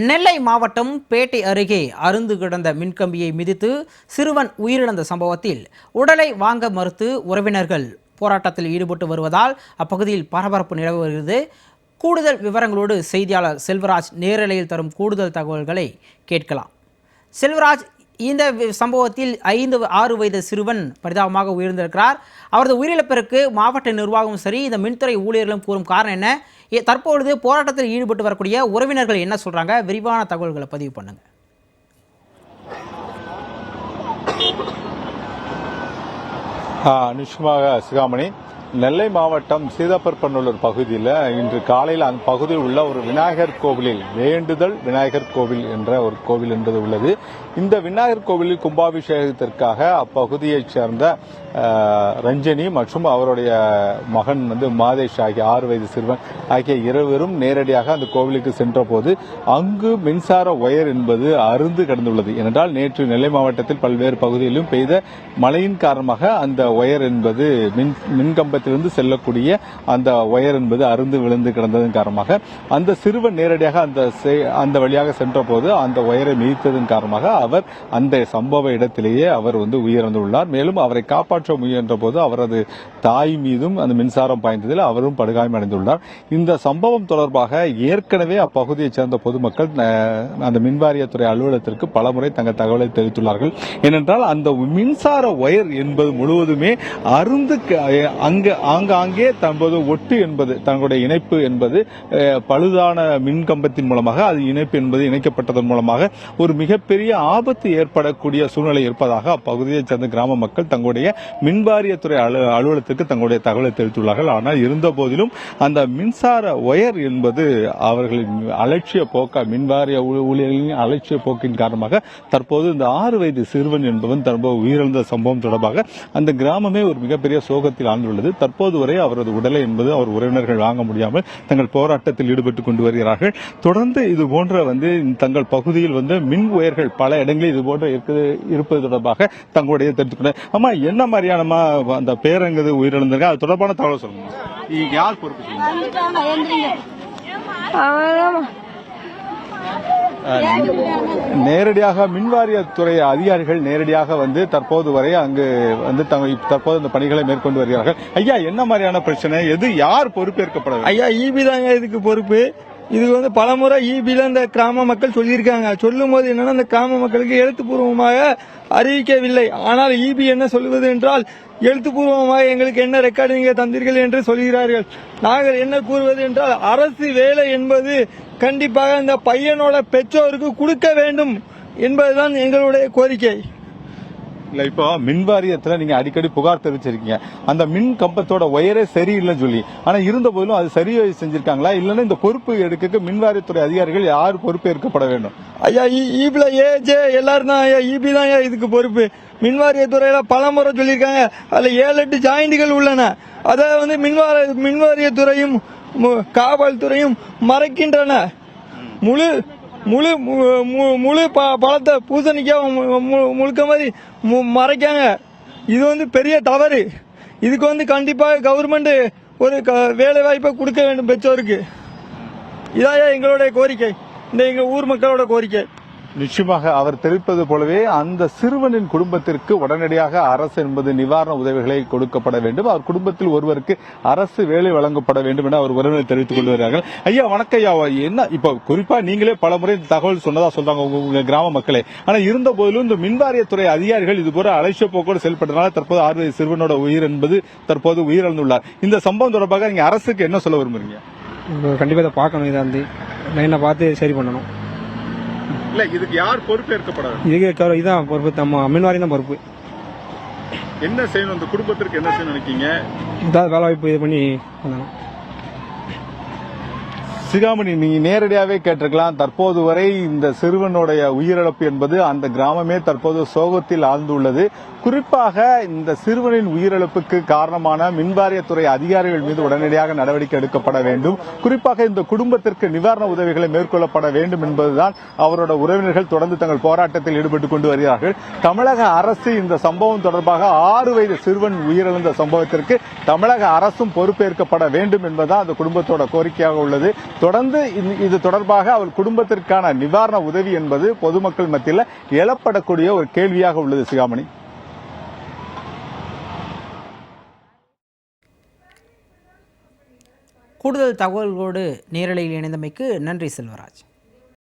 நெல்லை மாவட்டம் பேட்டை அருகே அறுந்து கிடந்த மின்கம்பியை மிதித்து சிறுவன் உயிரிழந்த சம்பவத்தில் உடலை வாங்க மறுத்து உறவினர்கள் போராட்டத்தில் ஈடுபட்டு வருவதால் அப்பகுதியில் பரபரப்பு நிலவி வருகிறது. கூடுதல் விவரங்களோடு செய்தியாளர் செல்வராஜ் நேரலையில் தரும் கூடுதல் தகவல்களை கேட்கலாம். செல்வராஜ், இந்த சம்பவத்தில் 5-6 வயது சிறுவன் பரிதாபமாக உயிரிழந்திருக்கிறார். அவரது உயிரிழப்பிற்கு மாவட்ட நிர்வாகமும் சரி, இந்த மின்துறை ஊழியர்களும் கூறும் காரணம் என்ன? தற்பொழுது போராட்டத்தில் ஈடுபட்டு வரக்கூடிய உறவினர்கள் என்ன சொல்றாங்க? விரிவான தகவல்களை பதிவு பண்ணுங்க. நிச்சயமாக சிகாமணி, நெல்லை மாவட்டம் சீதாப்பரப்பநல்லூர் பகுதியில் இன்று காலையில் அந்த பகுதியில் உள்ள ஒரு விநாயகர் கோவிலில் வேண்டுதல் விநாயகர் கோவில் என்ற ஒரு கோவில் என்பது உள்ளது. இந்த விநாயகர் கோவிலில் கும்பாபிஷேகத்திற்காக அப்பகுதியைச் சேர்ந்த ரஞ்சனி மற்றும் அவருடைய மகன் மாதேஷ் ஆகிய 6 வயது சிறுவன் ஆகிய இருவரும் நேரடியாக அந்த கோவிலுக்கு சென்ற போது அங்கு மின்சார ஒயர் என்பது அறுந்து கிடந்துள்ளது. ஏனென்றால் நேற்று நெல்லை மாவட்டத்தில் பல்வேறு பகுதிகளிலும் பெய்த மழையின் காரணமாக அந்த ஒயர் என்பது மின்கம்பத்திலிருந்து செல்லக்கூடிய அந்த ஒயர் என்பது அறுந்து விழுந்து கிடந்ததன் காரணமாக அந்த சிறுவன் நேரடியாக அந்த வழியாக சென்ற போது அந்த ஒயரை மிதித்ததன் காரணமாக அவர் அந்த சம்பவ இடத்திலேயே அவர் உயிரிழந்துள்ளார். மேலும் அவரை காப்பாற்ற முயன்ற போது அவரது தாய் மீதும் அந்த மின்சாரம் பாய்ந்ததில் அவரும் படுகாயம் அடைந்துள்ளார். இந்த சம்பவம் தொடர்பாக ஏற்கனவே அப்பகுதியைச் சேர்ந்த பொதுமக்கள் அந்த மின்வாரியத்துறை அலுவலகத்திற்கு பலமுறை தங்கள் தகவலை தெரிவித்துள்ளார்கள். ஏனென்றால் அந்த மின்சார ஒயர் என்பது முழுவதுமே அருந்து ஆங்காங்கே தற்போது ஒட்டு என்பது தங்களுடைய இணைப்பு என்பது பழுதான மின்கம்பத்தின் மூலமாக அது இணைப்பு என்பது இணைக்கப்பட்டதன் மூலமாக ஒரு மிகப்பெரிய ஆபத்து ஏற்படக்கூடிய சூழ்நிலை இருப்பதாக அப்பகுதியைச் சேர்ந்த கிராம மக்கள் தங்களுடைய மின்வாரியத்துறை அலுவலகத்திற்கு தங்களுடைய தகவலை தெரிவித்துள்ளார்கள். ஆனால் இருந்த போதிலும் அந்த மின்சார ஒயர் என்பது அவர்களின் அலட்சிய போக்க மின்வாரிய ஊழியர்களின் அலட்சிய போக்கின் காரணமாக தற்போது இந்த 6 வயது சிறுவன் என்பவன் தற்போது உயிரிழந்த சம்பவம் தொடர்பாக அந்த கிராமமே ஒரு மிகப்பெரிய சோகத்தில் ஆழ்ந்துள்ளது. தற்போது வரை அவரது உடலை என்பது அவர் உறவினர்கள் வாங்க முடியாமல் தங்கள் போராட்டத்தில் ஈடுபட்டுக் கொண்டு வருகிறார்கள். தொடர்ந்து இது போன்ற தங்கள் பகுதியில் மின் ஒயர்கள் பல இடங்களில் இது போன்ற இருப்பது தொடர்பாக தங்களுடைய தெரிவித்துக் ஆமா என்ன மாதிரியான அந்த பேரங்கு உயிரிழந்திருக்க அது தொடர்பான தகவல் சொல்லுங்க. யார் பொறுப்பு? நேரடியாக மின்வாரியத்துறை அதிகாரிகள் நேரடியாக தற்போது வரை அங்கு தற்போது இந்த பணிகளை மேற்கொண்டு வருகிறார்கள். ஐயா, என்ன மாதிரியான பிரச்சனை, எது யார் பொறுப்பேற்கப்பட? ஐயா, ஈபி தாங்க இதுக்கு பொறுப்பு. இது பலமுறை ஈபில இந்த கிராம மக்கள் சொல்லியிருக்காங்க. சொல்லும் போது என்னன்னா அந்த கிராம மக்களுக்கு எழுத்துப்பூர்வமாக அறிவிக்கவில்லை. ஆனால் ஈபி என்ன சொல்லுவது என்றால் எழுத்துப்பூர்வமாக எங்களுக்கு என்ன ரெக்கார்டு நீங்க தந்தீர்கள் என்று சொல்கிறார்கள். நாங்கள் என்ன கூறுவது என்றால் அரசு வேலை என்பது கண்டிப்பாக இந்த பையனோட பெற்றோருக்கு கொடுக்க வேண்டும் என்பதுதான் எங்களுடைய கோரிக்கை. இல்ல, இப்போ மின்வாரியத்துல நீங்க அடிக்கடி புகார் தெரிவிச்சிருக்கீங்க, அந்த மின் கம்பத்தோட ஒயரே சரியில்லைன்னு சொல்லி. ஆனா இருந்த போதிலும் அது சரி செஞ்சிருக்காங்களா, இல்லன்னா இந்த பொறுப்பு எடுக்க மின்வாரியத்துறை அதிகாரிகள் யார் பொறுப்பு ஏற்கப்பட வேண்டும்? ஐயா, ஈபில ஏஜே எல்லாரும் தான். ஐயா, ஈபி தான் இதுக்கு பொறுப்பு. மின்வாரியத்துறையில பல முறை சொல்லியிருக்காங்க. அதுல 7-8 ஜாயிண்டுகள் உள்ளன. அதை மின்வாரியத்துறையும் காவல்துறையும் மறைக்கின்றன. முழு முழு முழு பழத்தை பூசணிக்கா முழுக்க மாதிரி மறைக்காங்க. இது பெரிய தவறு. இதுக்கு கண்டிப்பாக கவர்மெண்ட் ஒரு வேலை வாய்ப்பை கொடுக்க வேண்டும் பெற்றோருக்கு. இதாயா எங்களுடைய கோரிக்கை, எங்க ஊர் மக்களோட கோரிக்கை. நிச்சயமாக அவர் தெரிவிப்பது போலவே அந்த சிறுவனின் குடும்பத்திற்கு உடனடியாக அரசு என்பது நிவாரண உதவிகளை கொடுக்கப்பட வேண்டும். அவர் குடும்பத்தில் ஒருவருக்கு அரசு வேலை வழங்கப்பட வேண்டும் என அவர் உறவினர் தெரிவித்துக் கொண்டு வருகிறார்கள். ஐயா, வணக்கம் ஐயா. என்ன இப்ப குறிப்பா நீங்களே பல முறை தகவல் சொன்னதா சொல்றாங்க உங்க கிராம மக்களே. ஆனா இருந்த போதிலும் இந்த மின்வாரியத்துறை அதிகாரிகள் இதுபோல அலட்சிய போக்கோடு செயல்பட்டதால தற்போது 6 வயது சிறுவனோட உயிர் என்பது தற்போது உயிரிழந்துள்ளார். இந்த சம்பவம் தொடர்பாக நீங்க அரசுக்கு என்ன சொல்ல விரும்புறீங்க? கண்டிப்பா இதை பார்க்கணும். இதை லைனை பார்த்து சரி பண்ணணும். இல்ல, இதுக்கு யார் பொறுப்பு ஏற்கப்படாது? இதுதான் பொறுப்பு. நம்ம மின்வாரியம் தான் பொறுப்பு. என்ன செய்யணும், இந்த குடும்பத்திற்கு என்ன செய்யணும் நினைக்கீங்க? ஏதாவது வேலை வாய்ப்பு இது பண்ணி சிகாமணி, நீங்க நேரடியாவே கேட்டிருக்கலாம். தற்போது வரை இந்த சிறுவனுடைய உயிரிழப்பு என்பது அந்த கிராமமே தற்போது சோகத்தில் ஆழ்ந்துள்ளது. குறிப்பாக இந்த சிறுவனின் உயிரிழப்புக்கு காரணமான மின்வாரியத்துறை அதிகாரிகள் மீது உடனடியாக நடவடிக்கை எடுக்கப்பட வேண்டும். குறிப்பாக இந்த குடும்பத்திற்கு நிவாரண உதவிகளை மேற்கொள்ளப்பட வேண்டும் என்பதுதான் அவரோட உறவினர்கள் தொடர்ந்து தங்கள் போராட்டத்தில் ஈடுபட்டுக் கொண்டு வருகிறார்கள். தமிழக அரசு இந்த சம்பவம் தொடர்பாக 6 வயது சிறுவன் உயிரிழந்த சம்பவத்திற்கு தமிழக அரசும் பொறுப்பேற்கப்பட வேண்டும் என்பதுதான் அந்த குடும்பத்தோட கோரிக்கையாக உள்ளது. தொடர்ந்து இது தொடர்பாக அவர் குடும்பத்திற்கான நிவாரண உதவி என்பது பொதுமக்கள் மத்தியில் எழப்படக்கூடிய ஒரு கேள்வியாக உள்ளது. சிகாமணி, கூடுதல் தகவல்களோடு நேரலையில் இணைந்தமைக்கு நன்றி செல்வராஜ்.